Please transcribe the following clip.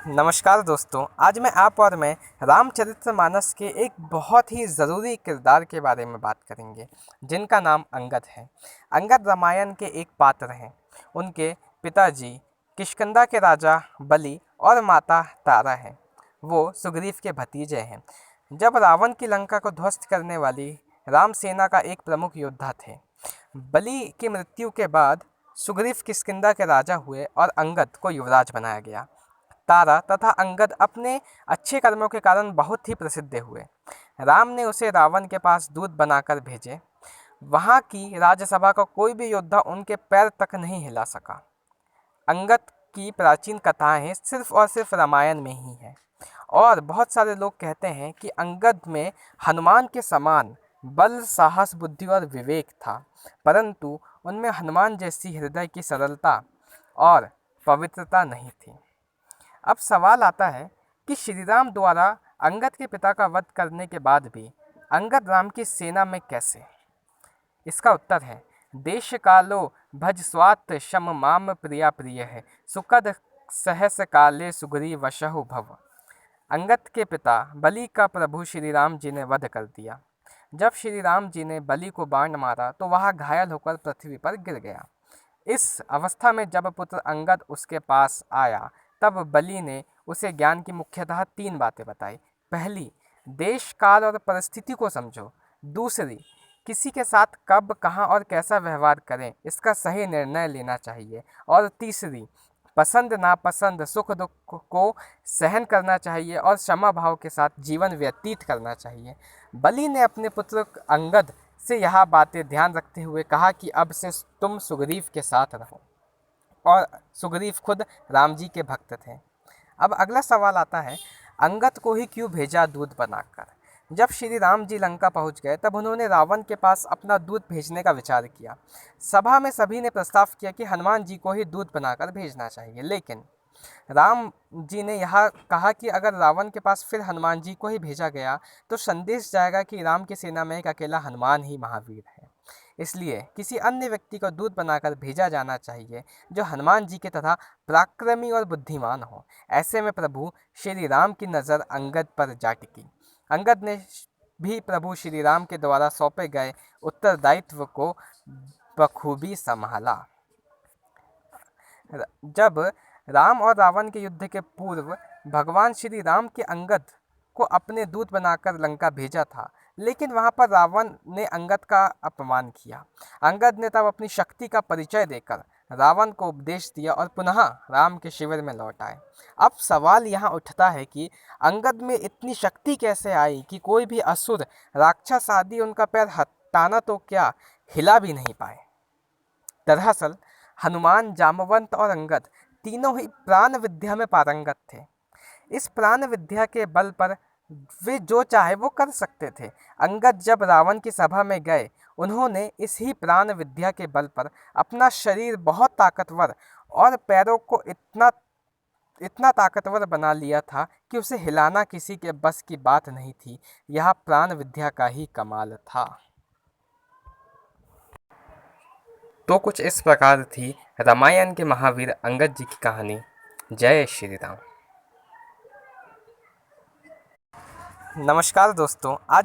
नमस्कार दोस्तों, आज मैं रामचरितमानस के एक बहुत ही ज़रूरी किरदार के बारे में बात करेंगे, जिनका नाम अंगद है। अंगद रामायण के एक पात्र हैं। उनके पिताजी किष्किंधा के राजा बलि और माता तारा हैं। वो सुग्रीव के भतीजे हैं। जब रावण की लंका को ध्वस्त करने वाली राम सेना का एक प्रमुख योद्धा थे। बलि की मृत्यु के बाद सुग्रीव किष्किंधा के राजा हुए और अंगद को युवराज बनाया गया। तारा तथा अंगद अपने अच्छे कर्मों के कारण बहुत ही प्रसिद्ध हुए। राम ने उसे रावण के पास दूत बनाकर भेजे। वहाँ की राज्यसभा का कोई भी योद्धा उनके पैर तक नहीं हिला सका। अंगद की प्राचीन कथाएं सिर्फ और सिर्फ रामायण में ही हैं। और बहुत सारे लोग कहते हैं कि अंगद में हनुमान के समान बल, साहस, बुद्धि और विवेक था, परंतु उनमें हनुमान जैसी हृदय की सरलता और पवित्रता नहीं थी। अब सवाल आता है कि श्री राम द्वारा अंगद के पिता का वध करने के बाद भी अंगद राम की सेना में कैसे? इसका उत्तर है, देश कालो भज स्वात शम माम प्रिया प्रिय है, सुखद सहस काले सुग्री वशहु भव। अंगद के पिता बलि का प्रभु श्री राम जी ने वध कर दिया। जब श्री राम जी ने बलि को बाण मारा तो वह घायल होकर पृथ्वी पर गिर गया। इस अवस्था में जब पुत्र अंगद उसके पास आया, तब बलि ने उसे ज्ञान की मुख्यतः 3 बातें बताई। पहली, देश काल और परिस्थिति को समझो। दूसरी, किसी के साथ कब, कहाँ और कैसा व्यवहार करें, इसका सही निर्णय लेना चाहिए। और तीसरी, पसंद नापसंद, सुख दुख को सहन करना चाहिए और क्षमा भाव के साथ जीवन व्यतीत करना चाहिए। बलि ने अपने पुत्र अंगद से यह बातें ध्यान रखते हुए कहा कि अब से तुम सुग्रीव के साथ रहो। और सुग्रीव खुद राम जी के भक्त थे। अब अगला सवाल आता है, अंगद को ही क्यों भेजा दूत बनाकर? जब श्री राम जी लंका पहुंच गए, तब उन्होंने रावण के पास अपना दूत भेजने का विचार किया। सभा में सभी ने प्रस्ताव किया कि हनुमान जी को ही दूत बनाकर भेजना चाहिए, लेकिन राम जी ने यह कहा कि अगर रावण के पास फिर हनुमान जी को ही भेजा गया तो संदेश जाएगा कि राम की सेना में एक अकेला हनुमान ही महावीर है। इसलिए किसी अन्य व्यक्ति को दूत बनाकर भेजा जाना चाहिए जो हनुमान जी की तरह पराक्रमी और बुद्धिमान हो। ऐसे में प्रभु श्री राम की नज़र अंगद पर जा टिकी। अंगद ने भी प्रभु श्री राम के द्वारा सौंपे गए उत्तरदायित्व को बखूबी संभाला। जब राम और रावण के युद्ध के पूर्व भगवान श्री राम के अंगद को अपने दूत बनाकर लंका भेजा था, लेकिन वहां पर रावण ने अंगद का अपमान किया। अंगद ने तब अपनी शक्ति का परिचय देकर रावण को उपदेश दिया और पुनः राम के शिविर में लौट आए। अब सवाल यहाँ उठता है कि अंगद में इतनी शक्ति कैसे आई कि कोई भी असुर, राक्षस आदि उनका पैर हटाना तो क्या, हिला भी नहीं पाए। दरअसल हनुमान, जामवंत और अंगद तीनों ही प्राण विद्या में पारंगत थे। इस प्राण विद्या के बल पर वे जो चाहे वो कर सकते थे। अंगद जब रावण की सभा में गए, उन्होंने इस ही प्राण विद्या के बल पर अपना शरीर बहुत ताकतवर और पैरों को इतना इतना ताकतवर बना लिया था कि उसे हिलाना किसी के बस की बात नहीं थी। यह प्राण विद्या का ही कमाल था। तो कुछ इस प्रकार थी रामायण के महावीर अंगद जी की कहानी। जय श्री राम। नमस्कार दोस्तों, आज